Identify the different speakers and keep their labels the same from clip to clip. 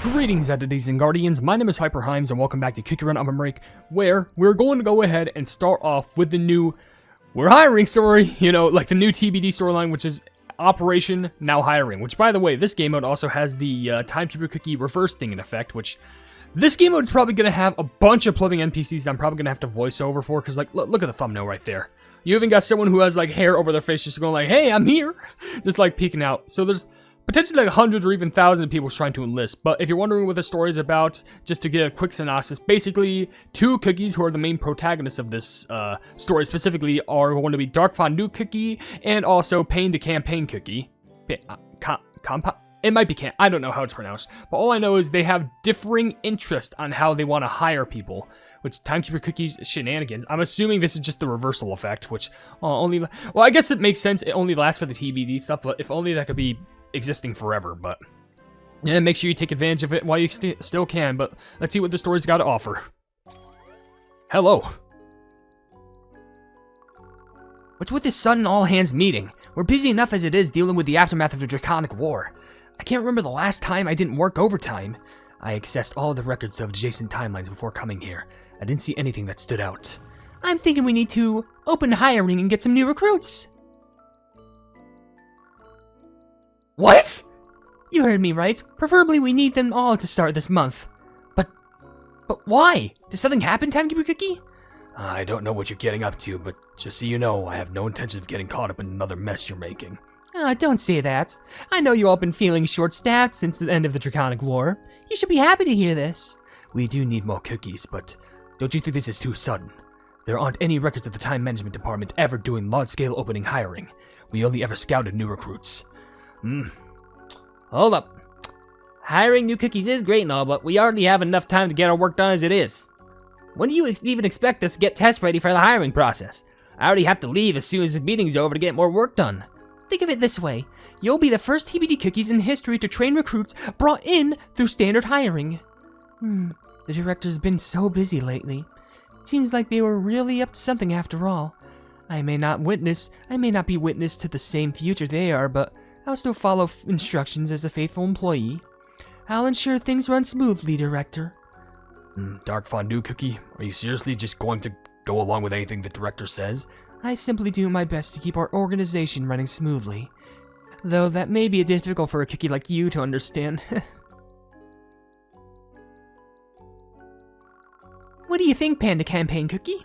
Speaker 1: Greetings, entities and guardians. My name is HyperHimes, and welcome back to Cookie Run OvenBreak, where we're going to go ahead and start off with the new "we're hiring" story. You know, like the new TBD storyline, which is Operation Now Hiring. Which, by the way, this game mode also has the Timekeeper Cookie reverse thing in effect. Which this game mode is probably going to have a bunch of living NPCs I'm probably going to have to voice over for, because like look at the thumbnail right there. You even got someone who has like hair over their face just going like, "Hey, I'm here," just like peeking out. So there's potentially like hundreds or even thousands of people trying to enlist. But if you're wondering what the story is about, just to get a quick synopsis, basically two cookies who are the main protagonists of this story specifically are going to be Dark Fondue Cookie and also Pain the Campagne Cookie. It might be I don't know how it's pronounced, but all I know is they have differing interests on how they want to hire people, which Timekeeper Cookie's shenanigans. I'm assuming this is just the reversal effect, which well, I guess it makes sense. It only lasts for the TBD stuff, but if only that could be existing forever. But yeah, make sure you take advantage of it while you still can. But let's see what the story's got to offer. Hello.
Speaker 2: What's with this sudden all-hands meeting? We're busy enough as it is dealing with the aftermath of the Draconic War. I can't remember the last time I didn't work overtime. I accessed all the records of adjacent timelines before coming here. I didn't see anything that stood out. I'm thinking we need to open hiring and get some new recruits. What? You heard me right. Preferably we need them all to start this month. But why? Did something happen, Timekeeper Cookie?
Speaker 1: I don't know what you're getting up to, but just so you know, I have no intention of getting caught up in another mess you're making.
Speaker 2: Don't say that. I know you all been feeling short-staffed since the end of the Draconic War. You should be happy to hear this.
Speaker 1: We do need more cookies, but don't you think this is too sudden? There aren't any records of the time management department ever doing large-scale opening hiring. We only ever scouted new recruits.
Speaker 2: Hold up. Hiring new cookies is great and all, but we already have enough time to get our work done as it is. When do you even expect us to get tests ready for the hiring process? I already have to leave as soon as the meeting's over to get more work done. Think of it this way. You'll be the first TBD cookies in history to train recruits brought in through standard hiring. The director's been so busy lately. Seems like they were really up to something after all. I may not be witness to the same future they are, but I'll still follow instructions as a faithful employee. I'll ensure things run smoothly, Director.
Speaker 1: Dark Fondue Cookie, are you seriously just going to go along with anything the director says?
Speaker 2: I simply do my best to keep our organization running smoothly. Though that may be difficult for a cookie like you to understand. What do you think, Panda Campaign Cookie?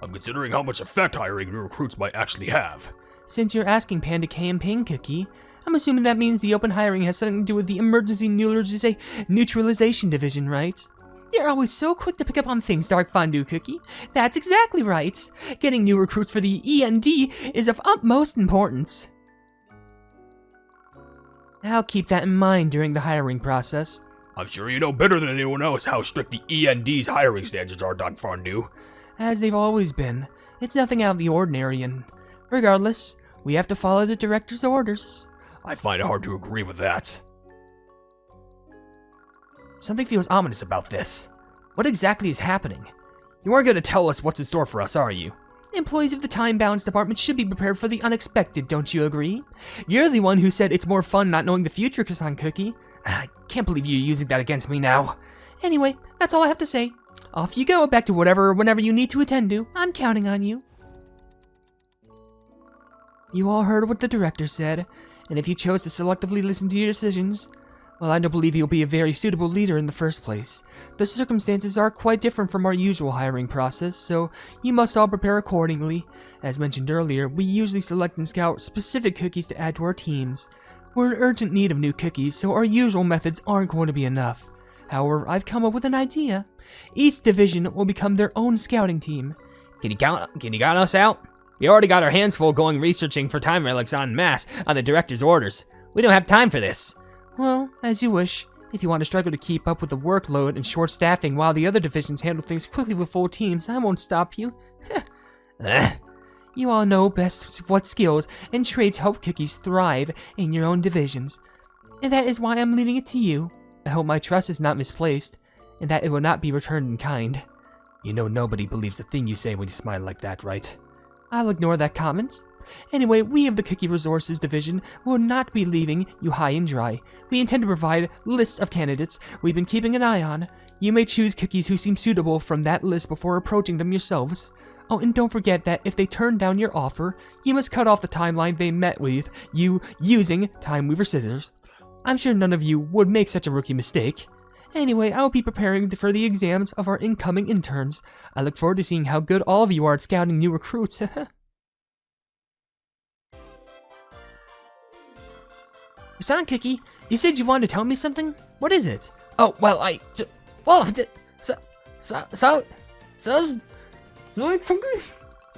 Speaker 1: I'm considering how much effect hiring new recruits might actually have.
Speaker 2: Since you're asking, Panda Campaign Cookie, I'm assuming that means the open hiring has something to do with the Emergency Neutralization Division, right? You're always so quick to pick up on things, Dark Fondue Cookie. That's exactly right. Getting new recruits for the END is of utmost importance. I'll keep that in mind during the hiring process.
Speaker 1: I'm sure you know better than anyone else how strict the END's hiring standards are, Dark Fondue.
Speaker 2: As they've always been. It's nothing out of the ordinary, and regardless, we have to follow the director's orders.
Speaker 1: I find it hard to agree with that.
Speaker 2: Something feels ominous about this. What exactly is happening? You aren't going to tell us what's in store for us, are you? Employees of the Time Balance Department should be prepared for the unexpected, don't you agree? You're the one who said it's more fun not knowing the future, Croissant Cookie. I can't believe you're using that against me now. Anyway, that's all I have to say. Off you go, back to whenever you need to attend to. I'm counting on you. You all heard what the director said, and if you chose to selectively listen to your decisions, well, I don't believe you'll be a very suitable leader in the first place. The circumstances are quite different from our usual hiring process, so you must all prepare accordingly. As mentioned earlier, we usually select and scout specific cookies to add to our teams. We're in urgent need of new cookies, so our usual methods aren't going to be enough. However, I've come up with an idea. Each division will become their own scouting team. Can you count us out? We already got our hands full going researching for time relics en masse on the director's orders. We don't have time for this. Well, as you wish. If you want to struggle to keep up with the workload and short staffing while the other divisions handle things quickly with full teams, I won't stop you. You all know best what skills and traits help cookies thrive in your own divisions. And that is why I'm leaving it to you. I hope my trust is not misplaced, and that it will not be returned in kind.
Speaker 1: You know nobody believes the thing you say when you smile like that, right?
Speaker 2: I'll ignore that comment. Anyway, we of the Cookie Resources Division will not be leaving you high and dry. We intend to provide lists of candidates we've been keeping an eye on. You may choose cookies who seem suitable from that list before approaching them yourselves. Oh, and don't forget that if they turn down your offer, you must cut off the timeline they met with you using Time Weaver scissors. I'm sure none of you would make such a rookie mistake. Anyway, I will be preparing for the exams of our incoming interns. I look forward to seeing how good all of you are at scouting new recruits. Croissant Cookie, you said you wanted to tell me something? What is it? Oh, well,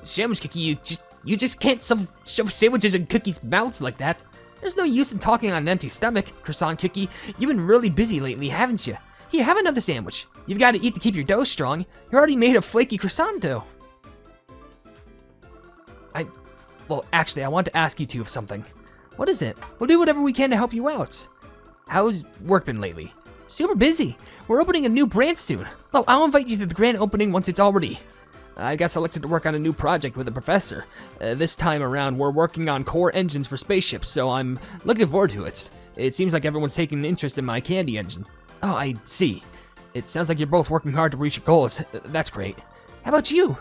Speaker 2: Sandwich Cookie, you just can't shove sandwiches in cookies' mouths like that. There's no use in talking on an empty stomach, Croissant Cookie. You've been really busy lately, haven't you? Here, have another sandwich. You've got to eat to keep your dough strong. You're already made of flaky croissant dough. Well, actually, I want to ask you two of something. What is it? We'll do whatever we can to help you out. How's work been lately? Super busy. We're opening a new branch soon. Oh, I'll invite you to the grand opening once it's all ready. I got selected to work on a new project with a professor. This time around, we're working on core engines for spaceships, so I'm looking forward to it. It seems like everyone's taking an interest in my candy engine. Oh, I see. It sounds like you're both working hard to reach your goals. That's great. How about you?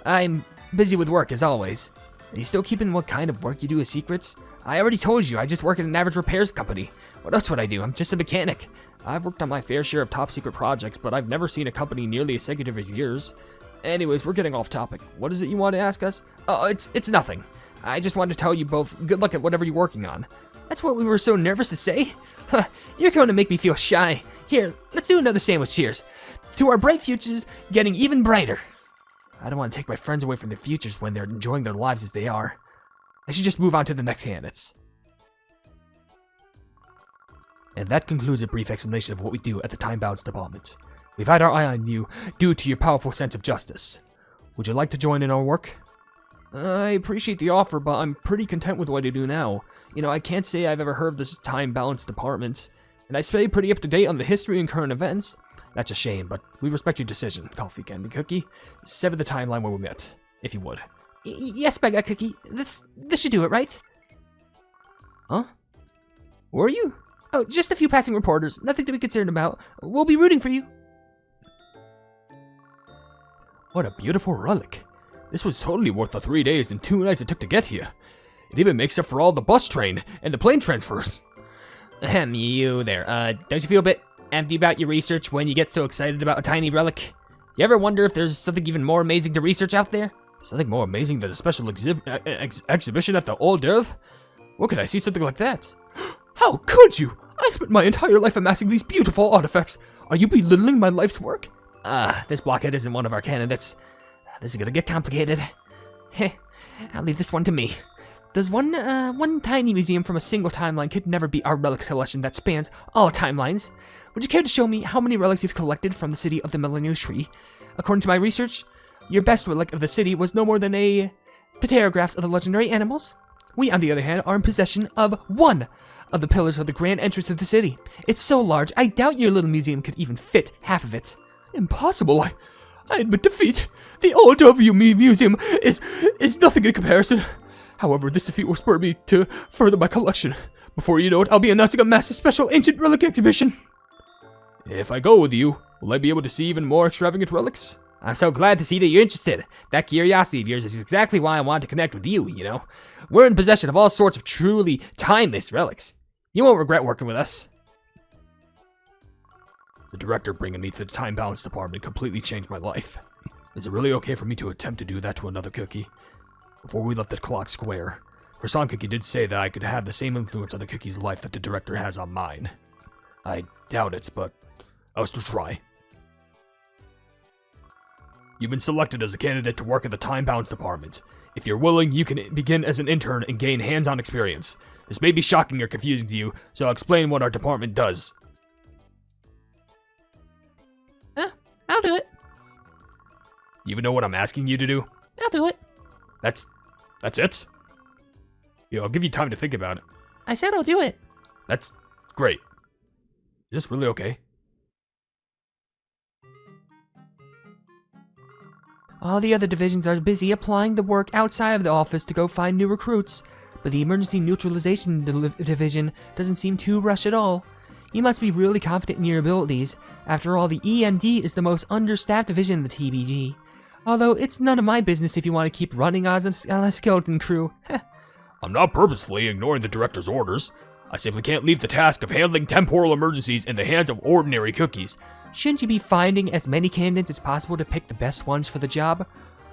Speaker 2: I'm busy with work, as always. Are you still keeping what kind of work you do as secrets? I already told you, I just work at an average repairs company. What else would I do? I'm just a mechanic. I've worked on my fair share of top secret projects, but I've never seen a company nearly as secretive as yours. Anyways, we're getting off topic. What is it you want to ask us? Oh, it's nothing. I just wanted to tell you both good luck at whatever you're working on. That's what we were so nervous to say? You're going to make me feel shy. Here, let's do another sandwich cheers. To our bright futures getting even brighter. I don't want to take my friends away from their futures when they're enjoying their lives as they are. I should just move on to the next candidates. And that concludes a brief explanation of what we do at the Time Balance Department. We've had our eye on you due to your powerful sense of justice. Would you like to join in our work? I appreciate the offer, but I'm pretty content with what I do now. You know, I can't say I've ever heard of this Time Balance Department, and I stay pretty up to date on the history and current events. That's a shame, but we respect your decision, Coffee Candy Cookie. Sever the timeline where we met, if you would. Yes, Mega Cookie. This should do it, right? Huh? Were you? Oh, just a few passing reporters. Nothing to be concerned about. We'll be rooting for you.
Speaker 1: What a beautiful relic. This was totally worth the 3 days and 2 nights it took to get here. It even makes up for all the bus train and the plane transfers. You there. Don't you feel a bit empty about your research when you get so excited about a tiny relic? You ever wonder if there's something even more amazing to research out there? Something more amazing than a special exhibition at the Hors d'oeuvre? Where could I see something like that? How could you? I spent my entire life amassing these beautiful artifacts. Are you belittling my life's work?
Speaker 2: This blockhead isn't one of our candidates. This is gonna get complicated. Heh, I'll leave this one to me. Does one tiny museum from a single timeline could never be our relic collection that spans all timelines? Would you care to show me how many relics you've collected from the city of the Millennial Tree? According to my research, your best relic of the city was no more than a pterographs of the legendary animals. We, on the other hand, are in possession of one of the pillars of the grand entrance to the city. It's so large, I doubt your little museum could even fit half of it.
Speaker 1: Impossible. I admit defeat. The Hors d'oeuvre Museum is nothing in comparison. However, this defeat will spur me to further my collection. Before you know it, I'll be announcing a massive special ancient relic exhibition. If I go with you, will I be able to see even more extravagant relics?
Speaker 2: I'm so glad to see that you're interested. That curiosity of yours is exactly why I wanted to connect with you, you know? We're in possession of all sorts of truly timeless relics. You won't regret working with us.
Speaker 1: The director bringing me to the Time Balance Department completely changed my life. Is it really okay for me to attempt to do that to another cookie? Before we left the clock square, Croissant Cookie did say that I could have the same influence on the cookie's life that the director has on mine. I doubt it, but I'll still try. You've been selected as a candidate to work at the Time Balance Department. If you're willing, you can begin as an intern and gain hands-on experience. This may be shocking or confusing to you, so I'll explain what our department does.
Speaker 2: I'll do it.
Speaker 1: You even know what I'm asking you to do?
Speaker 2: I'll do it.
Speaker 1: That's it? Yeah, I'll give you time to think about it.
Speaker 2: I said I'll do it.
Speaker 1: That's great. Is this really okay?
Speaker 2: All the other divisions are busy applying the work outside of the office to go find new recruits, but the Emergency Neutralization Division doesn't seem too rushed at all. You must be really confident in your abilities. After all, the END is the most understaffed division in the TBD. Although, it's none of my business if you want to keep running on a skeleton crew.
Speaker 1: I'm not purposefully ignoring the director's orders. I simply can't leave the task of handling temporal emergencies in the hands of ordinary cookies.
Speaker 2: Shouldn't you be finding as many candidates as possible to pick the best ones for the job?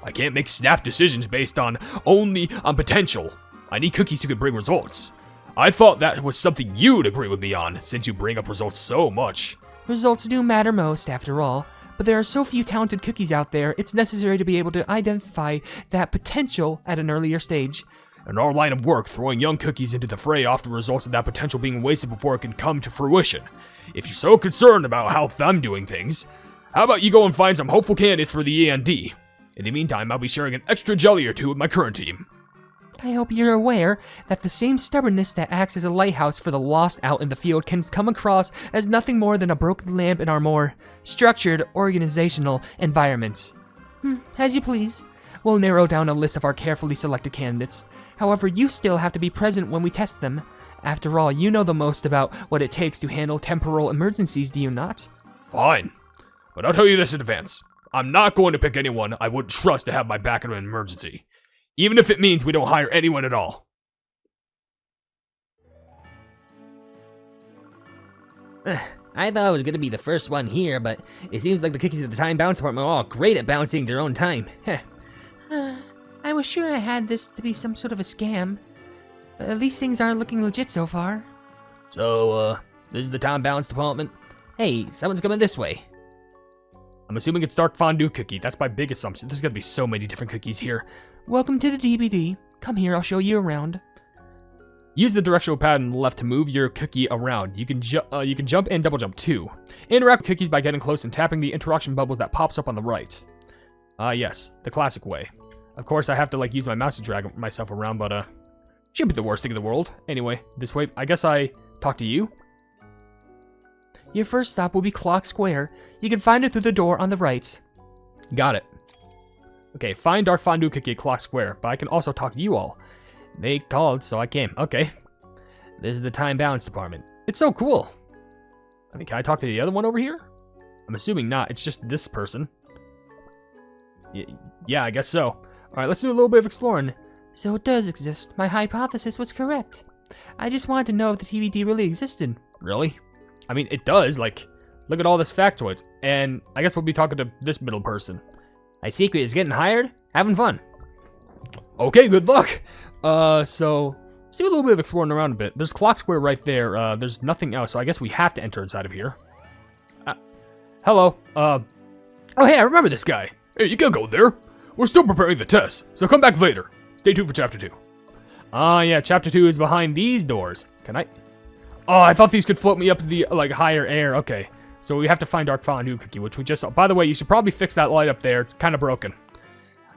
Speaker 1: I can't make snap decisions based only on potential. I need cookies who can bring results. I thought that was something you'd agree with me on, since you bring up results so much.
Speaker 2: Results do matter most, after all, but there are so few talented cookies out there, it's necessary to be able to identify that potential at an earlier stage.
Speaker 1: In our line of work, throwing young cookies into the fray often results in that potential being wasted before it can come to fruition. If you're so concerned about how I'm doing things, how about you go and find some hopeful candidates for the END? In the meantime, I'll be sharing an extra jelly or two with my current team.
Speaker 2: I hope you're aware that the same stubbornness that acts as a lighthouse for the lost out in the field can come across as nothing more than a broken lamp in our more structured organizational environment. As you please. We'll narrow down a list of our carefully selected candidates. However, you still have to be present when we test them. After all, you know the most about what it takes to handle temporal emergencies, do you not?
Speaker 1: Fine. But I'll tell you this in advance. I'm not going to pick anyone I wouldn't trust to have my back in an emergency. Even if it means we don't hire anyone at all.
Speaker 3: I thought I was gonna be the first one here, but it seems like the cookies at the time balance department are all great at balancing their own time.
Speaker 2: I was sure I had this to be some sort of a scam. But at least things aren't looking legit so far.
Speaker 3: So, this is the time balance department? Hey, someone's coming this way.
Speaker 1: I'm assuming it's dark fondue cookie. That's my big assumption. There's gonna be so many different cookies here.
Speaker 2: Welcome to the DBD. Come here, I'll show you around.
Speaker 1: Use the directional pad on the left to move your cookie around. You can jump and double jump too. Interact with cookies by getting close and tapping the interaction bubble that pops up on the right. Yes, the classic way. Of course, I have to use my mouse to drag myself around, but shouldn't be the worst thing in the world. Anyway, this way, I guess I talk to you.
Speaker 2: Your first stop will be Clock Square. You can find it through the door on the right.
Speaker 1: Got it. Okay, find dark fondue cookie at Clock Square, but I can also talk to you all. They called, so I came. Okay.
Speaker 3: This is the time balance department.
Speaker 1: It's so cool. I mean, can I talk to the other one over here? I'm assuming not. It's just this person. Yeah, I guess so. All right, let's do a little bit of exploring.
Speaker 2: So it does exist. My hypothesis was correct. I just wanted to know if the TBD really existed.
Speaker 1: Really? I mean, it does. Look at all this factoids. And I guess we'll be talking to this middle person.
Speaker 3: My secret is getting hired, having fun.
Speaker 1: Okay, good luck. So let's do a little bit of exploring around a bit. There's Clock Square right there. There's nothing else, so I guess we have to enter inside of here. Hello. Oh, hey, I remember this guy. Hey, you can't go there. We're still preparing the test, so come back later. Stay tuned for Chapter 2. Yeah, Chapter 2 is behind these doors. Can I? Oh, I thought these could float me up to the, higher air. Okay. So we have to find Dark Fondue Cookie, which we just saw. By the way, you should probably fix that light up there. It's kind of broken.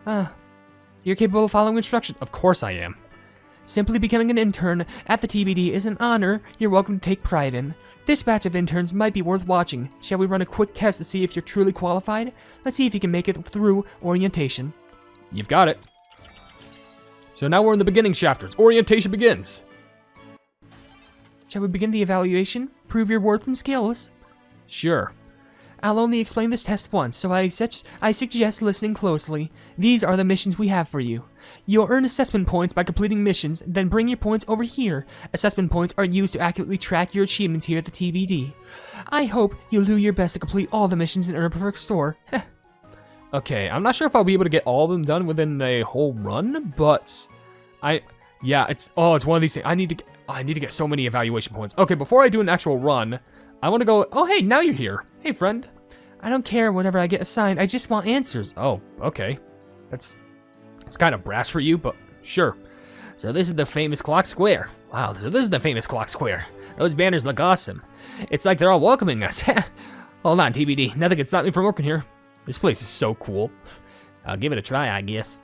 Speaker 2: You're capable of following instructions.
Speaker 1: Of course I am.
Speaker 2: Simply becoming an intern at the TBD is an honor you're welcome to take pride in. This batch of interns might be worth watching. Shall we run a quick test to see if you're truly qualified? Let's see if you can make it through orientation.
Speaker 1: You've got it. So now we're in the beginning chapters. Orientation begins.
Speaker 2: Shall we begin the evaluation? Prove your worth and skills.
Speaker 1: Sure.
Speaker 2: I'll only explain this test once, so I suggest listening closely. These are the missions we have for you. You'll earn assessment points by completing missions, then bring your points over here. Assessment points are used to accurately track your achievements here at the TBD. I hope you'll do your best to complete all the missions in a perfect score.
Speaker 1: Okay, I'm not sure if I'll be able to get all of them done within a whole run, but it's one of these things. I need to get so many evaluation points. Okay, before I do an actual run, I want to go. Oh, hey, now you're here. Hey, friend.
Speaker 2: I don't care whenever I get assigned. I just want answers.
Speaker 1: Oh, okay. It's kind of brash for you, but sure.
Speaker 3: So this is the famous Clock Square. Wow, so this is the famous Clock Square. Those banners look awesome. It's like they're all welcoming us. Hold on, TBD. Nothing can stop me from working here.
Speaker 1: This place is so cool.
Speaker 3: I'll give it a try, I guess.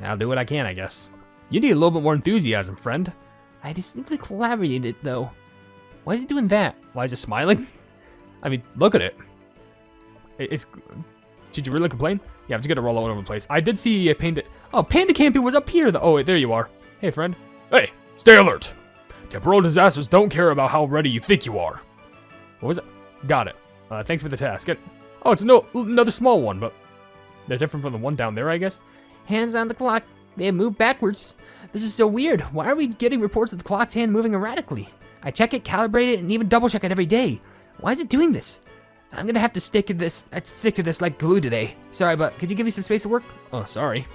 Speaker 1: I'll do what I can, I guess. You need a little bit more enthusiasm, friend.
Speaker 2: I distinctly collaborated, though.
Speaker 1: Why is it doing that? Why is it smiling? I mean, look at it. Did you really complain? Yeah, I'm just gonna roll all over the place. I did see a Panda... Oh, Panda Camping was up here, though. Oh, wait, there you are. Hey, friend. Hey, stay alert. Temporal disasters don't care about how ready you think you are. What was it? Got it. Thanks for the task. Oh, it's another small one, but they're different from the one down there, I guess.
Speaker 3: Hands on the clock. They have moved backwards. This is so weird. Why are we getting reports of the clock's hand moving erratically? I check it, calibrate it, and even double check it every day. Why is it doing this? I'm gonna have to stick to this like glue today. Sorry, but could you give me some space to work?
Speaker 1: Oh, sorry.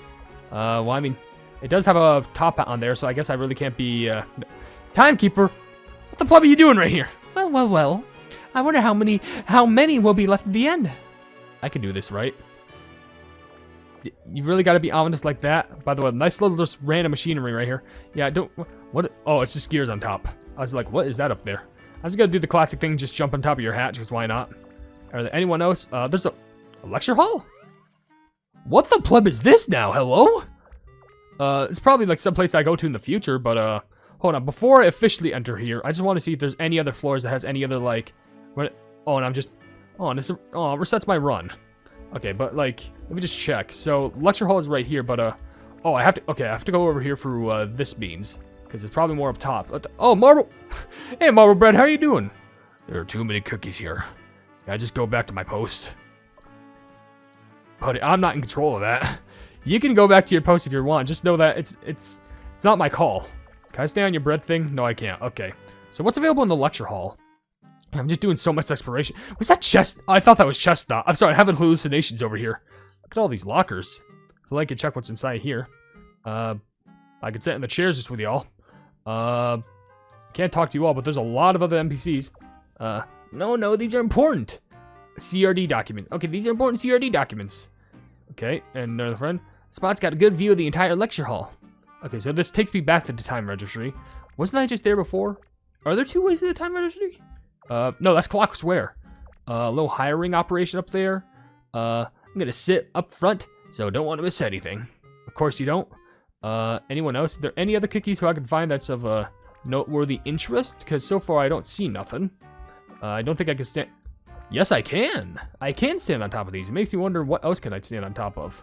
Speaker 1: Well, I mean, it does have a top hat on there, so I guess I really can't be, Timekeeper. What the flub are you doing right here?
Speaker 2: Well. I wonder how many will be left at the end.
Speaker 1: I can do this, right? You really got to be ominous like that. By the way, nice little just random machinery right here. Yeah, what? Oh, it's just gears on top. I was like, what is that up there? I'm just gonna do the classic thing, just jump on top of your hat, because why not? Are there anyone else? There's a lecture hall? What the pleb is this now? Hello? It's probably like some place I go to in the future, but hold on. Before I officially enter here, I just want to see if there's any other floors that has any other like, oh, and I'm just, oh, and it resets my run. Okay, but like, let me just check. So lecture hall is right here, but oh, I have to go over here through this beams because it's probably more up top. Oh, Marble, hey, Marble Bread, how are you doing? There are too many cookies here. Can I just go back to my post? Buddy, I'm not in control of that. You can go back to your post if you want. Just know that it's not my call. Can I stay on your bread thing? No, I can't. Okay. So what's available in the lecture hall? I'm just doing so much exploration. Was that chest? Oh, I thought that was chestnut. I'm sorry, I'm having hallucinations over here. Look at all these lockers. I feel like I could check what's inside here. I could sit in the chairs just with y'all. Can't talk to you all, but there's a lot of other NPCs. No, these are important. CRD document. Okay, these are important CRD documents. Okay, and another friend. Spot's got a good view of the entire lecture hall. Okay, so this takes me back to the time registry. Wasn't I just there before? Are there two ways to the time registry? No, that's Clock Square. A little hiring operation up there. I'm gonna sit up front, so don't want to miss anything. Of course you don't. Anyone else? Are there any other cookies who I can find that's of noteworthy interest? Because so far I don't see nothing. I don't think I can stand... Yes, I can. I can stand on top of these. It makes me wonder what else can I stand on top of.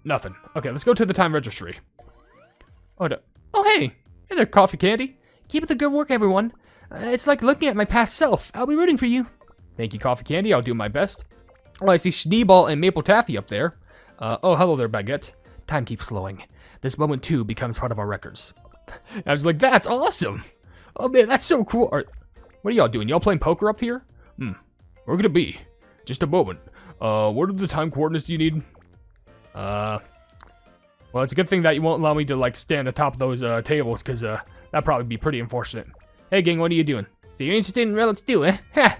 Speaker 1: Nothing. Okay, let's go to the time registry. Oh, no. Oh, hey. Hey there, Coffee Candy.
Speaker 2: Keep up the good work, everyone. It's like looking at my past self. I'll be rooting for you.
Speaker 1: Thank you, Coffee Candy. I'll do my best. Oh, I see Schneeball and Maple Taffy up there. Oh, hello there, Baguette.
Speaker 2: Time keeps slowing. This moment, too, becomes part of our records.
Speaker 1: I was like, that's awesome. Oh, man, that's so cool. What are y'all doing? Y'all playing poker up here? Where could it be? Just a moment. What are the time coordinates you need? Well, it's a good thing that you won't allow me to, like, stand on top of those, tables, because, that'd probably be pretty unfortunate. Hey, gang, what are you doing?
Speaker 3: So you're interested in relics too, eh? Ha!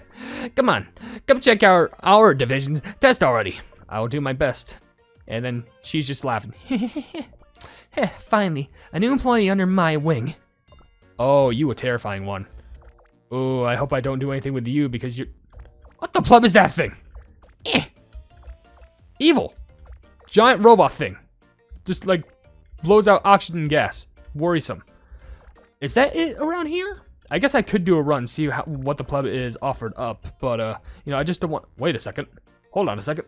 Speaker 3: Come on. Come check our division's test already.
Speaker 1: I will do my best. And then she's just laughing.
Speaker 2: Finally, a new employee under my wing.
Speaker 1: Oh, you a terrifying one. Oh, I hope I don't do anything with you because you're... What the pleb is that thing? Evil. Giant robot thing. Just like blows out oxygen gas. Worrisome. Is that it around here? I guess I could do a run, see what the pleb is offered up. But, you know, I just don't want... Wait a second. Hold on a second.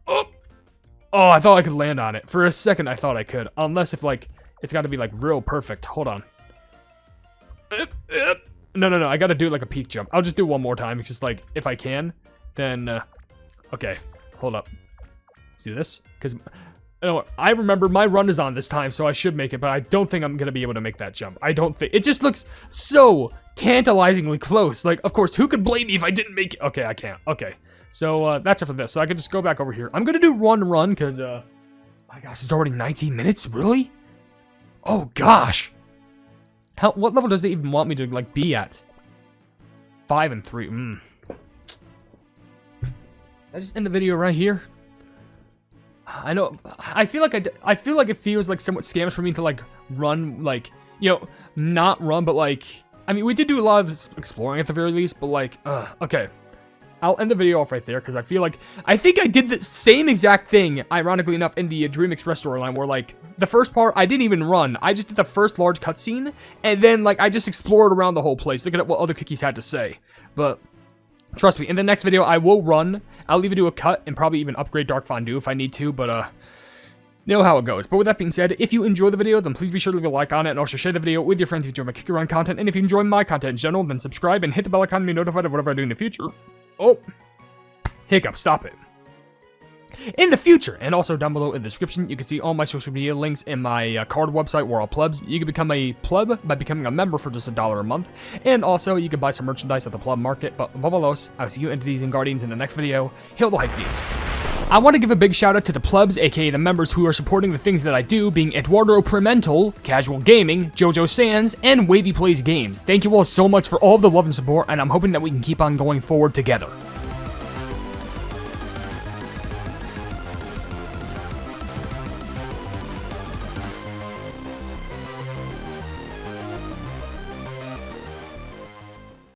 Speaker 1: Oh, I thought I could land on it. For a second, I thought I could. Unless if, like, it's got to be, like, real perfect. Hold on. No. I got to do, like, a peak jump. I'll just do one more time. It's just, like, if I can, then, okay. Hold up. Let's do this. Because, you know, I remember my run is on this time, so I should make it. But I don't think I'm going to be able to make that jump. I don't think. It just looks so tantalizingly close. Like, of course, who could blame me if I didn't make it? Okay, I can't. Okay. So, that's it for this. So I can just go back over here. I'm going to do one run because, my gosh, it's already 19 minutes? Really? Oh, gosh. What level does it even want me to, like, be at? 5 and 3. I just end the video right here. I know. I feel like it feels like somewhat scams for me to, like, run, like, you know, not run, but, like, I mean, we did do a lot of exploring at the very least, but, like, okay. I'll end the video off right there, because I think I did the same exact thing, ironically enough, in the Dream Express storyline, where, like, the first part, I didn't even run. I just did the first large cutscene, and then, like, I just explored around the whole place, looking at what other cookies had to say. But, Trust me, in the next video, I'll even do a cut and probably even upgrade Dark Fondue if I need to, but, you know how it goes. But with that being said, if you enjoy the video, then please be sure to leave a like on it, and also share the video with your friends if you enjoy my Kick Around content, and if you enjoy my content in general, then subscribe and hit the bell icon to be notified of whatever I do in the future. Oh, hiccup, stop it. In the future, and also down below in the description, you can see all my social media links in my card website, We're All Plebs. You can become a pleb by becoming a member for just $1 a month, and also you can buy some merchandise at the pleb market. But above all else, I'll see you entities and guardians in the next video. Hail the Hypenese. I want to give a big shout out to the plebs, aka the members who are supporting the things that I do, being Eduardo Pimentel, Casual Gaming, Jojo Sands, and Wavy Plays Games. Thank you all so much for all of the love and support, and I'm hoping that we can keep on going forward together.